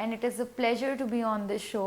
and it is a pleasure to be on this show.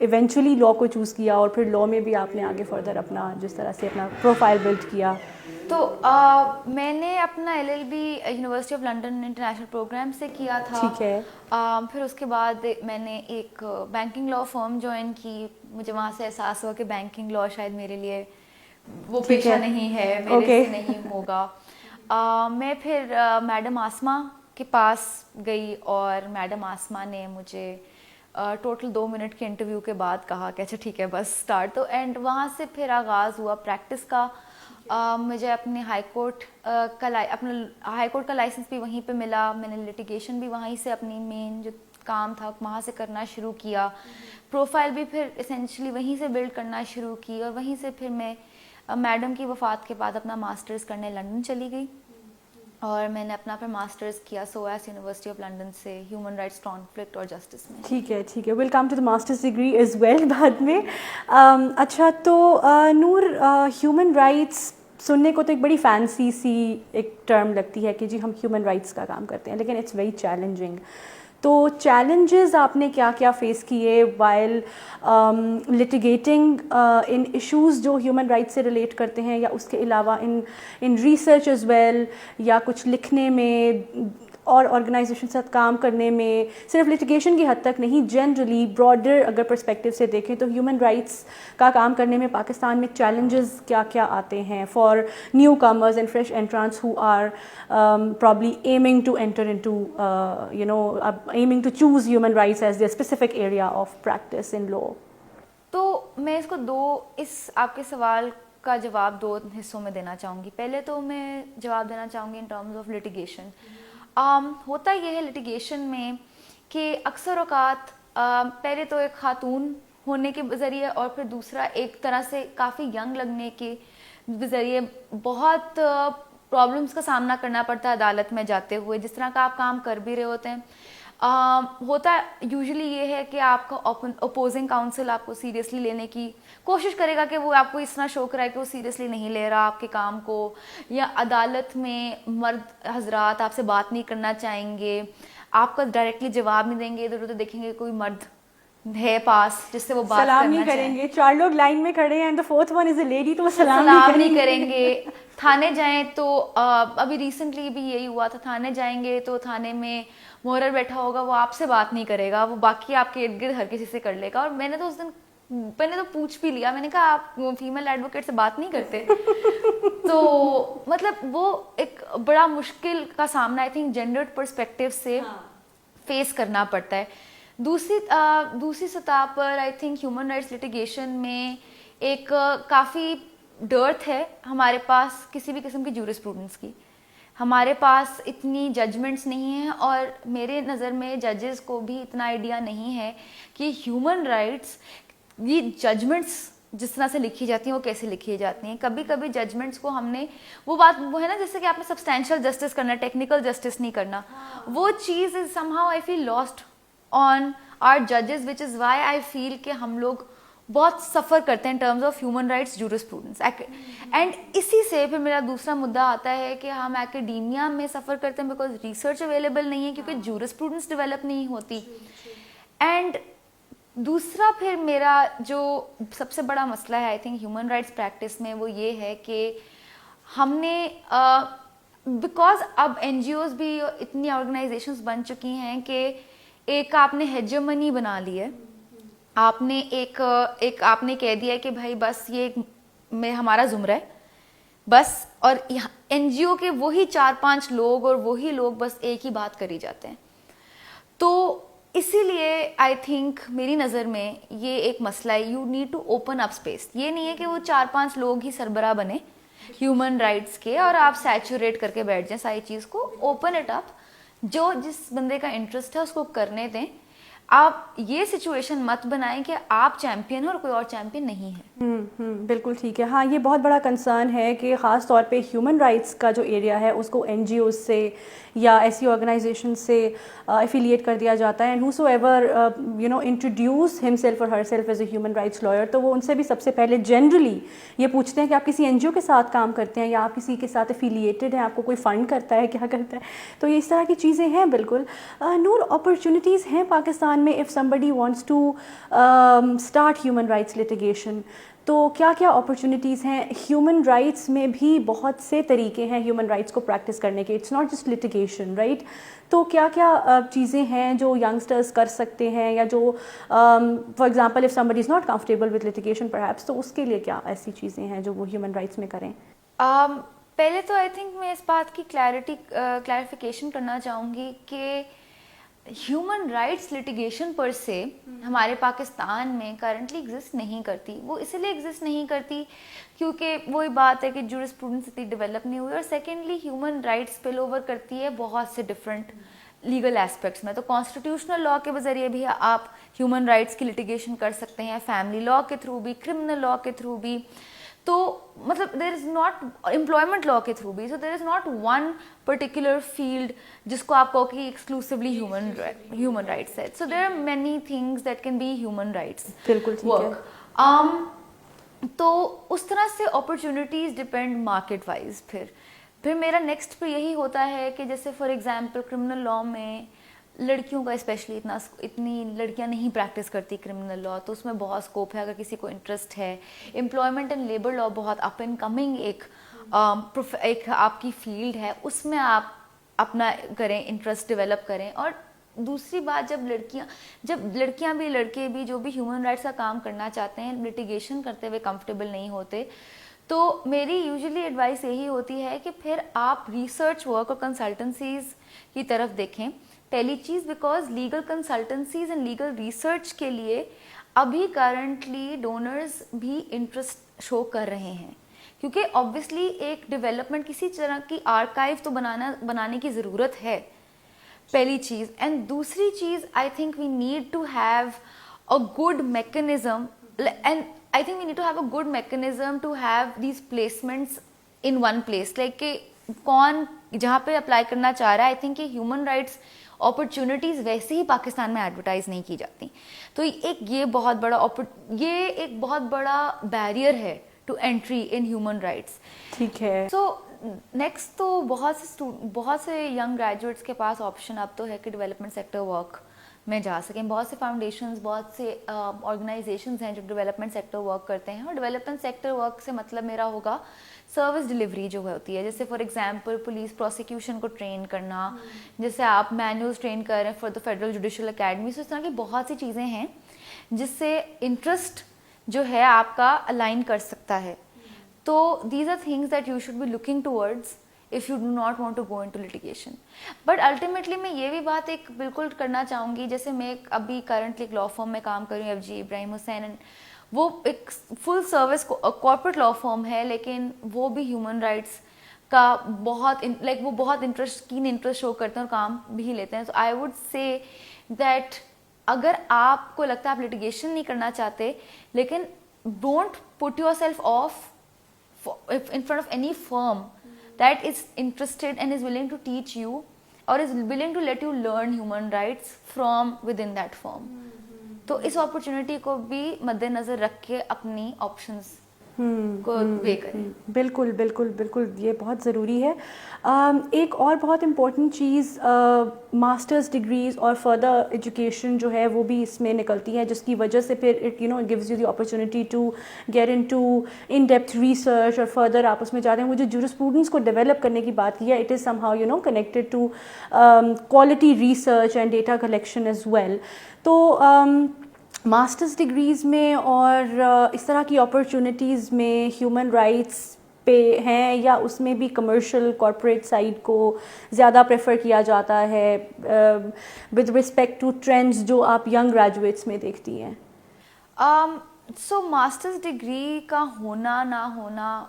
Eventually law کو choose کیا اور پھر لا میں بھی آپ نے آگے فردر اپنا جس طرح سے اپنا پروفائل بلڈ کیا؟ تو میں نے اپنا LLB university of London international programme سے کیا تھا. ٹھیک ہے. پھر اس کے بعد میں نے ایک بینکنگ لا فرم جوائن کی. مجھے وہاں سے احساس ہوا کہ بینکنگ لا شاید میرے لیے وہ پیشہ نہیں ہے, میرے سے نہیں ہوگا. میں پھر میڈم آسما کے پاس گئی اور میڈم آسما نے مجھے ٹوٹل 2 منٹ کے انٹرویو کے بعد کہا کہ اچھا ٹھیک ہے بس اسٹارٹ. تو اینڈ وہاں سے پھر آغاز ہوا پریکٹس کا. مجھے اپنے ہائی کورٹ کا لائسنس بھی وہیں پہ ملا. میں نے لٹیگیشن بھی وہیں سے اپنی مین جو کام تھا وہاں سے کرنا شروع کیا. پروفائل بھی پھر اسینشلی وہیں سے بلڈ کرنا شروع کی اور وہیں سے پھر میں میڈم کی وفات کے بعد اپنا ماسٹرز کرنے لندن چلی گئی اور میں نے اپنا پھر ماسٹرز کیا سویس یونیورسٹی آف لنڈن سے ہیومن رائٹس کانفلکٹ اور جسٹس میں. ٹھیک ہے ٹھیک ہے, well come to the masters degree as well بعد میں. اچھا تو نور, ہیومن رائٹس سننے کو تو ایک بڑی فینسی سی ایک ٹرم لگتی ہے کہ جی ہم ہیومن رائٹس کا کام کرتے ہیں, لیکن اٹس ویری چیلنجنگ. تو چیلنجز آپ نے کیا کیا فیس کیے وائل لٹیگیٹنگ ان ایشوز جو ہیومن رائٹس سے ریلیٹ کرتے ہیں, یا اس کے علاوہ ان ریسرچ از ویل, یا کچھ لکھنے میں اور آرگنائزیشن کے ساتھ کام کرنے میں, صرف لٹیگیشن کی حد تک نہیں, جنرلی براڈر اگر پرسپیکٹیو سے دیکھیں تو ہیومن رائٹس کا کام کرنے میں پاکستان میں چیلنجز کیا کیا آتے ہیں for newcomers and fresh entrants who are probably aiming to enter into aiming to choose human rights as their specific area of practice in law. تو میں اس کو آپ کے سوال کا جواب 2 حصوں میں دینا چاہوں گی. پہلے تو میں جواب دینا چاہوں گی ان ٹرمز آف لٹیگیشن. ہوتا یہ ہے لٹیگیشن میں کہ اکثر اوقات پہلے تو ایک خاتون ہونے کے ذریعے اور پھر دوسرا ایک طرح سے کافی ینگ لگنے کے ذریعے بہت پرابلمس کا سامنا کرنا پڑتا ہے عدالت میں جاتے ہوئے, جس طرح کا آپ کام کر بھی رہے ہوتے ہیں. ہوتا یوزلی یہ ہے کہ آپ کا اپوزنگ کاؤنسل آپ کو سیریسلی لینے کی کوشش کرے گا کہ وہ آپ کو اس طرح شو کرائے کہ وہ سیریسلی نہیں لے رہا آپ کے کام کو, یا عدالت میں مرد حضرات آپ سے بات نہیں کرنا چاہیں گے, آپ کا ڈائریکٹلی جواب نہیں دیں گے, ادھر ادھر دیکھیں گے کوئی مرد ہے پاس جس سے وہ بات سلام نہیں کریں گے. 4 لوگ لائن میں کھڑے ہیں, the 4th one is a lady, تو وہ سلام نہیں کریں گے. تھانے جائیں تو ابھی ریسنٹلی بھی یہی ہوا تھا, تھانے جائیں گے تو تھانے میں مورر بیٹھا ہوگا, وہ آپ سے بات نہیں کرے گا, وہ باقی آپ کے ارد گرد ہر کسی سے کر لے گا. اور میں نے تو اس دن پوچھ بھی لیا, میں نے کہا آپ فیمیل ایڈوکیٹ سے بات نہیں کرتے. تو مطلب وہ ایک بڑا مشکل کا سامنا آئی تھنک جینڈرڈ پرسپیکٹیو سے فیس کرنا پڑتا ہے. دوسری سطح پر I think human rights litigation میں ایک کافی ڈرتھ ہے ہمارے پاس کسی بھی قسم کی جورسپروڈنس کی. ہمارے پاس اتنی ججمنٹس نہیں ہیں, اور میرے نظر میں ججز کو بھی اتنا آئیڈیا نہیں ہے کہ ہیومن رائٹس یہ ججمنٹس جس طرح سے لکھی جاتی ہیں وہ کیسے لکھی جاتی ہیں. کبھی کبھی ججمنٹس کو ہم نے وہ ہے نا جیسے کہ آپ نے سبسٹینشیل جسٹس کرنا, ٹیکنیکل جسٹس نہیں کرنا, وہ چیز is somehow I feel lost on our judges, which is why I feel کہ ہم لوگ بہت سفر کرتے ہیں in terms of human rights jurisprudence. and اسی سے پھر میرا دوسرا مدعا آتا ہے کہ ہم ایکیڈیمیا میں سفر کرتے ہیں because research available نہیں ہے, کیونکہ jurisprudence develop نہیں ہوتی. and دوسرا پھر میرا جو سب سے بڑا مسئلہ ہے I think human rights practice میں وہ یہ ہے کہ ہم نے بیکاز اب NGOs بھی اتنی آرگنائزیشنز بن چکی ہیں کہ ایک آپ نے ہیجمنی بنا لی ہے, آپ نے ایک آپ نے کہہ دیا ہے کہ بھائی بس یہ میں ہمارا زمرہ ہے بس, اور NGO کے وہی 4-5 لوگ اور وہی لوگ بس ایک ہی بات کری جاتے ہیں. تو اسی لیے آئی تھنک میری نظر میں یہ ایک مسئلہ ہے, you need to open up space. یہ نہیں ہے کہ وہ 4-5 لوگ ہی سربراہ بنے ہیومن رائٹس کے اور آپ سیچوریٹ کر کے بیٹھ جائیں ساری چیز کو. اوپن اٹ اپ, جو جس بندے کا انٹرسٹ ہے اس کو کرنے دیں. آپ یہ سچویشن مت بنائیں کہ آپ چیمپئن ہو اور کوئی اور چیمپئن نہیں ہے. بالکل ٹھیک ہے. ہاں یہ بہت بڑا کنسرن ہے کہ خاص طور پہ ہیومن رائٹس کا جو ایریا ہے اس کو NGOs سے یا ایسی آرگنائزیشن سے ایفیلیٹ کر دیا جاتا ہے. And whosoever introduce himself اور herself as a human rights lawyer, تو وہ ان سے بھی سب سے پہلے جنرلی یہ پوچھتے ہیں کہ آپ کسی NGO کے ساتھ کام کرتے ہیں یا آپ کسی کے ساتھ ایفیلیٹڈ ہیں, آپ کو کوئی فنڈ کرتا ہے, کیا کرتا ہے. تو یہ اس طرح کی چیزیں ہیں. بالکل نور, اپرچونیٹیز ہیں پاکستان پاکستان میں if somebody wants to start human rights litigation, تو کیا کیا اپرچونیٹیز ہیں؟ ہیومن رائٹس میں بھی بہت سے طریقے ہیں ہیومن رائٹس کو پریکٹس کرنے کے، it's not just litigation, right? تو کیا کیا چیزیں ہیں جو ینگسٹرز کر سکتے ہیں، یا جو for example if somebody is not comfortable with litigation perhaps، تو اس کے لیے کیا ایسی چیزیں ہیں جو وہ ہیومن رائٹس میں کریں؟ پہلے تو آئی تھنک میں اس بات کی کلیریفیکیشن کرنا چاہوں گی کہ ہیومن رائٹس لٹیگیشن پر سے ہمارے پاکستان میں کرنٹلی ایگزسٹ نہیں کرتی. وہ اسی لیے ایگزسٹ نہیں کرتی کیونکہ وہی بات ہے کہ جورسپروڈنس اتنی ڈیولپ نہیں ہوئی، اور secondly human rights spell over کرتی ہے بہت سے ڈفرینٹ لیگل ایسپیکٹس میں. تو کانسٹیٹیوشنل لا کے ذریعے بھی آپ ہیومن رائٹس کی لٹیگیشن کر سکتے ہیں، فیملی لا کے تھرو بھی، کرمنل لا کے تھرو بھی. تو مطلب دیر از ناٹ امپلائمنٹ لا کے تھرو بھی، so there is not one particular field جس کو آپ کہو کہ ایکسکلوسیولی ہیومن رائٹس ہے. So there are many things that can be human rights work. تو اس طرح سے اپرچونیٹیز ڈپینڈ مارکیٹ وائز. پھر میرا نیکسٹ پہ یہی ہوتا ہے کہ جیسے فار ایگزامپل کرمنل لا میں لڑکیوں کا اسپیشلی اتنی لڑکیاں نہیں پریکٹس کرتی کرمنل لا، تو اس میں بہت اسکوپ ہے اگر کسی کو انٹرسٹ ہے. امپلائمنٹ اینڈ لیبر لا بہت اپ اینڈ کمنگ ایک آپ کی فیلڈ ہے، اس میں آپ اپنا کریں، انٹرسٹ ڈیولپ کریں. اور دوسری بات، جب لڑکیاں بھی لڑکے بھی جو بھی ہیومن رائٹس کا کام کرنا چاہتے ہیں، لٹیگیشن کرتے ہوئے کمفرٹیبل نہیں ہوتے، تو میری یوزلی ایڈوائس یہی ہوتی ہے کہ پھر آپ ریسرچ ورک اور کنسلٹنسیز کی طرف دیکھیں. پہلی چیز because legal consultancies and legal research کے لیے ابھی کرنٹلی ڈونرز بھی انٹرسٹ شو کر رہے ہیں، کیونکہ آبویسلی ایک ڈیولپمنٹ کسی طرح کی آرکائیو تو بنانے کی ضرورت ہے، پہلی چیز. اینڈ دوسری چیز، I think we need to have a good mechanism, and I think we need to have a good mechanism to have these placements in one place. Like کہ کون جہاں پہ اپلائی کرنا چاہ رہا ہے. آئی تھنک کہ ہیومن رائٹس اپرچونیٹیز ویسے ہی پاکستان میں ایڈورٹائز نہیں کی جاتی، تو یہ ایک بہت بڑا بیریئر ہے to entry in human rights. ٹھیک ہے. سو نیکسٹ تو بہت سے ینگ گریجویٹس کے پاس آپشن اب تو ہے کہ ڈیولپمنٹ سیکٹر ورک میں جا سکیں. بہت سے فاؤنڈیشنز، بہت سے آرگنائزیشنز ہیں جو ڈیولپمنٹ سیکٹر ورک کرتے ہیں. اور ڈیولپمنٹ سیکٹر ورک سے مطلب میرا ہوگا سروس ڈلیوری جو ہوتی ہے، جیسے فار ایگزامپل پولیس پروسیکیوشن کو ٹرین کرنا، جیسے آپ مینوز ٹرین کر رہے ہیں for the federal judicial academy. So اس طرح کی بہت سی چیزیں ہیں جس سے انٹرسٹ جو ہے آپ کا الائن کر سکتا ہے. تو these are things that you should be looking towards if you do not want to go into litigation. But ultimately میں یہ بھی بات ایک بالکل کرنا چاہوں گی، جیسے میں ابھی کرنٹلی ایک لا فرم میں کام کر رہی ہوں، FG ابراہیم حسین، وہ ایک فل سروس کارپوریٹ لا فرم ہے، لیکن وہ بھی ہیومن رائٹس کا بہت وہ بہت انٹرسٹ شو کرتے ہیں اور کام بھی لیتے ہیں. So I would say that اگر آپ کو لگتا ہے آپ لٹیگیشن نہیں کرنا چاہتے، لیکن don't put your self of in front of any firm that is interested and is willing to teach you or is willing to let you learn human rights from within that firm. تو اس opportunity کو بھی مد نظر رکھ کے اپنی options کو وے کریں. بالکل بالکل بالکل، یہ بہت ضروری ہے. ایک اور بہت امپورٹنٹ چیز، ماسٹرز ڈگریز اور فردر ایجوکیشن جو ہے وہ بھی اس میں نکلتی ہے، جس کی وجہ سے پھر it gives you the opportunity to get in depth research, اور فردر آپ اس میں جاتے ہیں. وہ جو جورسپروڈنس کو ڈیولپ کرنے کی بات کی ہے، it is somehow connected to quality research and data collection as well. تو ماسٹرز ڈگریز میں اور اس طرح کی اپرچونیٹیز میں ہیومن رائٹس پہ ہیں، یا اس میں بھی کمرشل کارپوریٹ سائڈ کو زیادہ پریفر کیا جاتا ہے ود رسپیکٹ ٹو ٹرینڈز جو آپ ینگ گریجویٹس میں دیکھتی ہیں؟ سو ماسٹرز ڈگری کا ہونا نہ ہونا،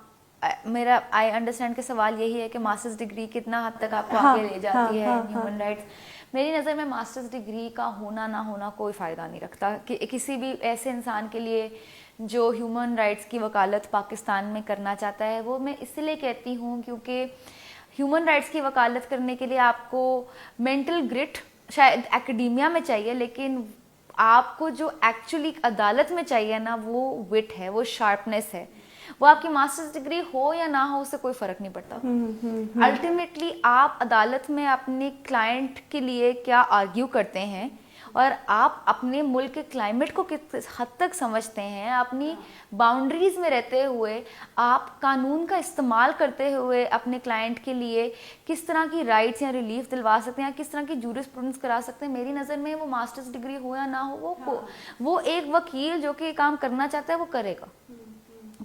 میرا آئی انڈرسٹینڈ کہ سوال یہی ہے کہ ماسٹرز ڈگری کتنا حد تک آپ کو آگے لے جاتی ہے ہیومن رائٹس. میری نظر میں ماسٹرز ڈگری کا ہونا نہ ہونا کوئی فائدہ نہیں رکھتا کہ کسی بھی ایسے انسان کے لیے جو ہیومن رائٹس کی وکالت پاکستان میں کرنا چاہتا ہے. وہ میں اس لیے کہتی ہوں کیونکہ ہیومن رائٹس کی وکالت کرنے کے لیے آپ کو مینٹل گرٹ شاید ایکڈیمیا میں چاہیے، لیکن آپ کو جو ایکچولی عدالت میں چاہیے نا، وہ وٹ ہے، وہ شارپنیس ہے. وہ آپ کی ماسٹرز ڈگری ہو یا نہ ہو، اس سے کوئی فرق نہیں پڑتا. الٹیمیٹلی آپ عدالت میں اپنے کلائنٹ کے لیے کیا آرگیو کرتے ہیں، اور آپ اپنے ملک کے کلائمیٹ کو کس حد تک سمجھتے ہیں, اپنی باؤنڈریز میں رہتے ہوئے آپ قانون کا استعمال کرتے ہوئے اپنے کلائنٹ کے لیے کس طرح کی رائٹس یا ریلیف دلوا سکتے ہیں, کس طرح کی جورسپروڈنس کرا سکتے ہیں, میری نظر میں وہ ماسٹرز ڈگری ہو یا نہ ہو, وہ ایک وکیل جو کہ کام کرنا چاہتا ہے وہ کرے گا.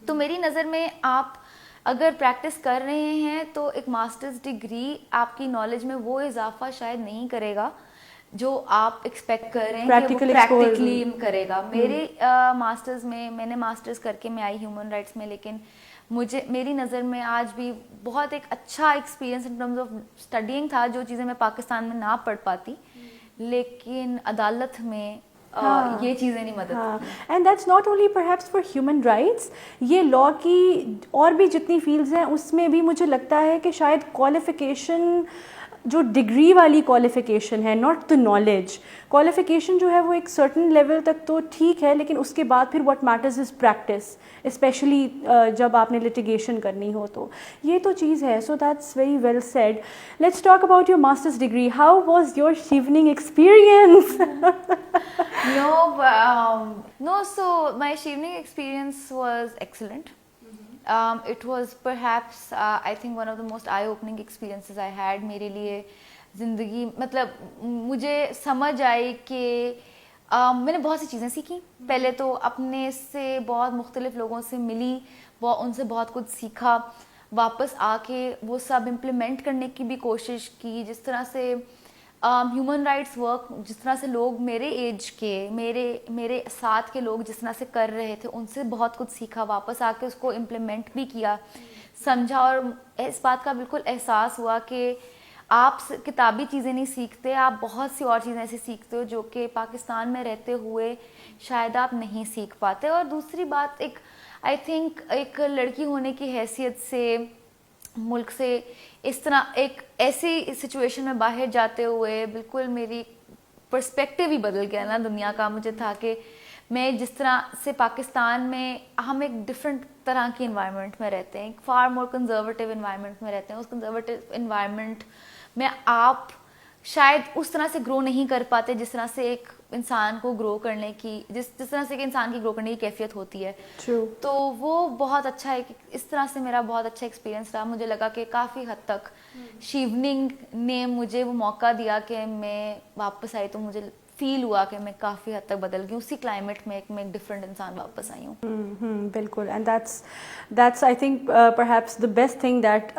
تو میری نظر میں آپ اگر پریکٹس کر رہے ہیں تو ایک ماسٹرز ڈگری آپ کی نالج میں وہ اضافہ شاید نہیں کرے گا جو آپ ایکسپیکٹ کر رہے ہیں کہ وہ پریکٹیکلی کرے گا. میرے ماسٹرز میں نے ماسٹرز کر کے میں آئی ہیومن رائٹس میں, لیکن میری نظر میں آج بھی بہت ایک اچھا experience in terms of studying تھا, جو چیزیں میں پاکستان میں نہ پڑھ پاتی, لیکن عدالت میں یہ چیزیں نہیں مدد. And that's not only perhaps for human rights, یہ لا کی اور بھی جتنی فیلڈز ہیں اس میں بھی مجھے لگتا ہے کہ شاید کوالیفیکیشن جو ڈگری والی کوالیفیکیشن ہے, ناٹ دا نالج, کوالیفیکیشن جو ہے وہ ایک سرٹن لیول تک تو ٹھیک ہے, لیکن اس کے بعد پھر what matters is practice, especially جب آپ نے لٹیگیشن کرنی ہو, تو یہ تو چیز ہے. So that's very well said. Let's talk about your masters degree. How was your evening experience? No, so my evening experience was excellent. It was perhaps I think one of the most eye-opening experiences I had. میرے لیے زندگی مطلب مجھے سمجھ آئی کہ میں نے بہت سی چیزیں سیکھیں. پہلے تو اپنے سے بہت مختلف لوگوں سے ملی, ان سے بہت کچھ سیکھا, واپس آ کے وہ سب امپلیمنٹ کرنے کی بھی کوشش کی. جس طرح سے ہیومن رائٹس ورک, جس طرح سے لوگ میرے ایج کے میرے ساتھ کے لوگ جس طرح سے کر رہے تھے, ان سے بہت کچھ سیکھا, واپس آ کے اس کو امپلیمنٹ بھی کیا, سمجھا, اور اس بات کا بالکل احساس ہوا کہ آپ کتابی چیزیں نہیں سیکھتے, آپ بہت سی اور چیزیں ایسی سیکھتے ہو جو کہ پاکستان میں رہتے ہوئے شاید آپ نہیں سیکھ پاتے. اور دوسری بات, ایک آئی تھنک ایک لڑکی ہونے کی حیثیت سے ملک سے اس طرح ایک ایسی سچویشن میں باہر جاتے ہوئے بالکل میری پرسپیکٹیو ہی بدل گیا نا دنیا کا. مجھے تھا کہ میں جس طرح سے پاکستان میں ہم ایک ڈفرینٹ طرح کی انوائرمنٹ میں رہتے ہیں, ایک فار مور کنزرویٹیو انوائرمنٹ میں رہتے ہیں. اس کنزرویٹیو انوائرمنٹ میں آپ شاید اس طرح سے گرو نہیں کر پاتے جس طرح سے ایک انسان کو گرو کرنے کی جس طرح سے ایک انسان کی گرو کرنے کی کیفیت ہوتی ہے. تو وہ بہت اچھا ہے کہ اس طرح سے میرا بہت اچھا ایکسپیرینس رہا. مجھے لگا کہ کافی حد تک شیوننگ نے مجھے وہ موقع دیا کہ میں واپس آئی تو مجھے فیل ہوا کہ میں کافی حد تک بدل گئی, اسی کلائمیٹ میں میں ایک ڈفرینٹ انسان واپس آئی ہوں. بالکل. And that's I think perhaps the best thing that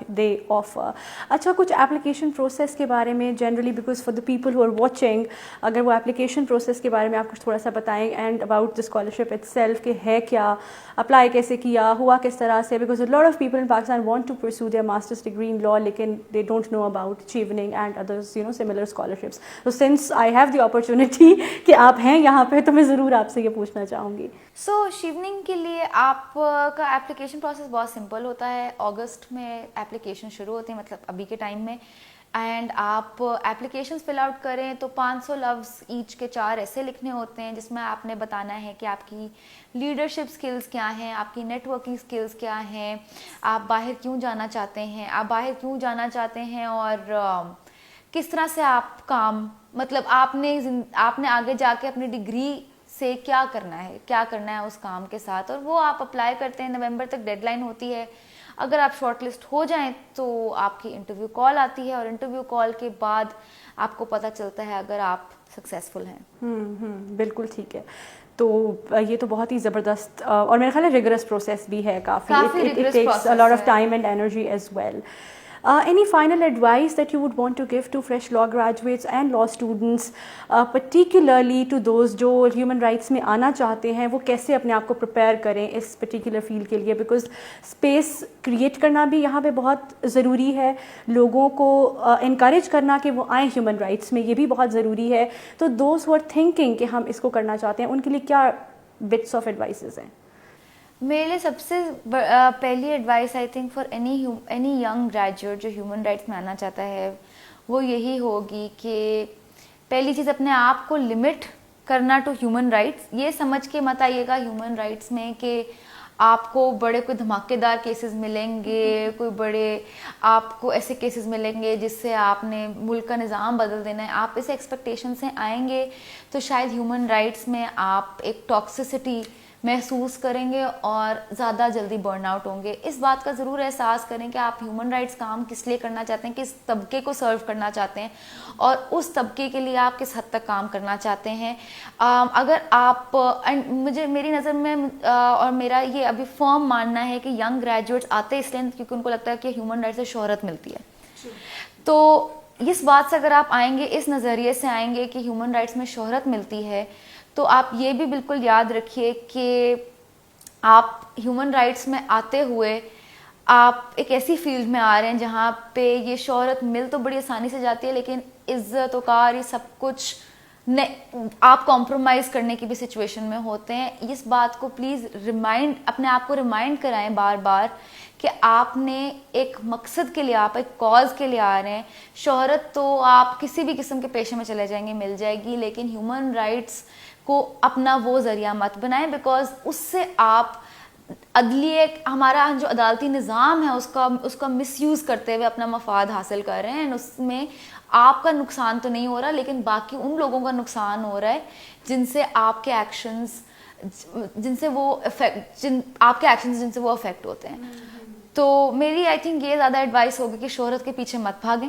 they offer. اچھا, کچھ اپلیکیشن پروسیس کے بارے میں generally, because for the people who are watching, اگر وہ اپلیکیشن پروسیس کے بارے میں آپ کچھ تھوڑا سا بتائیں, and about the scholarship it self, کہ ہے کیا, اپلائی کیسے کیا, ہوا کس طرح سے, because a lot of people in Pakistan want to pursue their master's degree in law, لیکن they don't know about chevening and others, similar scholarships. So since I have the opportunity کہ آپ ہیں یہاں پہ, تو میں ضرور آپ سے یہ پوچھنا چاہوں گی. سو شیوننگ کے لیے آپ کا اپلیکیشن پروسیس بہت سمپل ہوتا ہے. اگست میں اپلیکیشن شروع ہوتی ہے, مطلب ابھی کے ٹائم میں, اینڈ آپ اپلیکیشنس فل آؤٹ کریں تو 500 لفظ ایچ کے 4 ایسے لکھنے ہوتے ہیں جس میں آپ نے بتانا ہے کہ آپ کی لیڈرشپ اسکلز کیا ہیں, آپ کی نیٹ ورکنگ اسکلز کیا ہیں, آپ باہر کیوں جانا چاہتے ہیں, اور کس طرح سے آپ کام, مطلب آپ نے آگے جا کے اپنی ڈگری سے کیا کرنا ہے اس کام کے ساتھ. اور وہ آپ اپلائی کرتے ہیں, نومبر تک ڈیڈ لائن ہوتی ہے. اگر آپ شارٹ لسٹ ہو جائیں تو آپ کی انٹرویو کال آتی ہے, اور انٹرویو کال کے بعد آپ کو پتہ چلتا ہے اگر آپ سکسیزفل ہیں. بالکل ٹھیک ہے. تو یہ تو بہت ہی زبردست اور میرا خیال ہے ریگرس پروسیس بھی ہے کافی. It takes a lot of time and energy as well. Any final advice that you would want to give to fresh law graduates and law students, particularly to those جو human rights میں آنا چاہتے ہیں, وہ کیسے اپنے آپ کو prepare کریں اس particular field کے لیے, because space create کرنا بھی یہاں پہ بہت ضروری ہے, لوگوں کو encourage کرنا کہ وہ آئیں human rights میں, یہ بھی بہت ضروری ہے. تو those who are thinking کہ ہم اس کو کرنا چاہتے ہیں, ان کے لیے کیا bits of advices ہیں؟ میرے لیے سب سے پہلی advice I think for any young graduate جو ہیومن رائٹس میں آنا چاہتا ہے, وہ یہی ہوگی کہ پہلی چیز اپنے آپ کو لمٹ کرنا ٹو ہیومن رائٹس. یہ سمجھ کے مت آئیے گا ہیومن رائٹس میں کہ آپ کو بڑے کوئی دھماکے دار کیسز ملیں گے, کوئی بڑے آپ کو ایسے کیسز ملیں گے جس سے آپ نے ملک کا نظام بدل دینا ہے, آپ اسے ایکسپیکٹیشن سے آئیں گے تو شاید ہیومن رائٹس میں آپ ایک ٹاکسسٹی محسوس کریں گے اور زیادہ جلدی برن آؤٹ ہوں گے. اس بات کا ضرور احساس کریں کہ آپ ہیومن رائٹس کام کس لیے کرنا چاہتے ہیں, کس طبقے کو سرو کرنا چاہتے ہیں اور اس طبقے کے لیے آپ کس حد تک کام کرنا چاہتے ہیں. اگر آپ مجھے میری نظر میں اور میرا یہ ابھی فرم ماننا ہے کہ ینگ گریجویٹس آتے اس لیے کیونکہ ان کو لگتا ہے کہ ہیومن رائٹس سے شہرت ملتی ہے. تو اس بات سے اگر آپ آئیں گے, اس نظریے سے آئیں گے کہ ہیومن رائٹس میں شہرت ملتی ہے, تو آپ یہ بھی بالکل یاد رکھیے کہ آپ ہیومن رائٹس میں آتے ہوئے آپ ایک ایسی فیلڈ میں آ رہے ہیں جہاں پہ یہ شہرت مل تو بڑی آسانی سے جاتی ہے, لیکن عزت وقار یہ سب کچھ آپ کمپرومائز کرنے کی بھی سچویشن میں ہوتے ہیں. اس بات کو پلیز اپنے آپ کو ریمائنڈ کرائیں بار بار کہ آپ نے ایک مقصد کے لیے, آپ ایک کاز کے لیے آ رہے ہیں. شہرت تو آپ کسی بھی قسم کے پیشے میں چلے جائیں گے مل جائے گی, لیکن ہیومن رائٹس کو اپنا وہ ذریعہ مت بنائیں, بیکاز اس سے آپ عدلیہ ہمارا جو عدالتی نظام ہے اس کا مس یوز کرتے ہوئے اپنا مفاد حاصل کر رہے ہیں. اس میں آپ کا نقصان تو نہیں ہو رہا, لیکن باقی ان لوگوں کا نقصان ہو رہا ہے جن سے آپ کے ایکشنز جن سے وہ افیکٹ ہوتے ہیں. تو میری آئی تھنک یہ زیادہ ایڈوائس ہوگی کہ شہرت کے پیچھے مت بھاگیں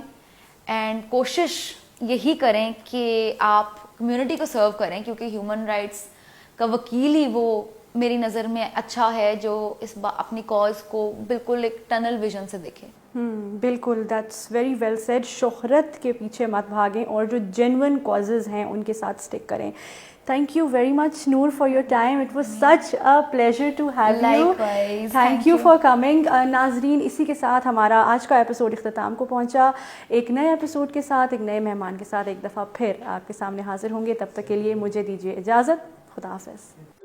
اینڈ کوشش یہی کریں کہ آپ کمیونٹی کو سرو کریں, کیونکہ ہیومن رائٹس کا وکیل ہی وہ میری نظر میں اچھا ہے جو اپنی کاز کو بالکل ایک ٹنل ویژن سے دیکھے. بالکل, دیٹس ویری ویل سیڈ. شہرت کے پیچھے مت بھاگیں اور جو جینون کازز ہیں ان کے ساتھ اسٹک کریں. Thank you very much Noor for your time. It was such a pleasure to have you. Thank you for coming. ناظرین, اسی کے ساتھ ہمارا آج کا ایپیسوڈ اختتام کو پہنچا. ایک نئے ایپیسوڈ کے ساتھ, ایک نئے مہمان کے ساتھ ایک دفعہ پھر آپ کے سامنے حاضر ہوں گے. تب تک کے لیے مجھے دیجیے اجازت. خدا حافظ.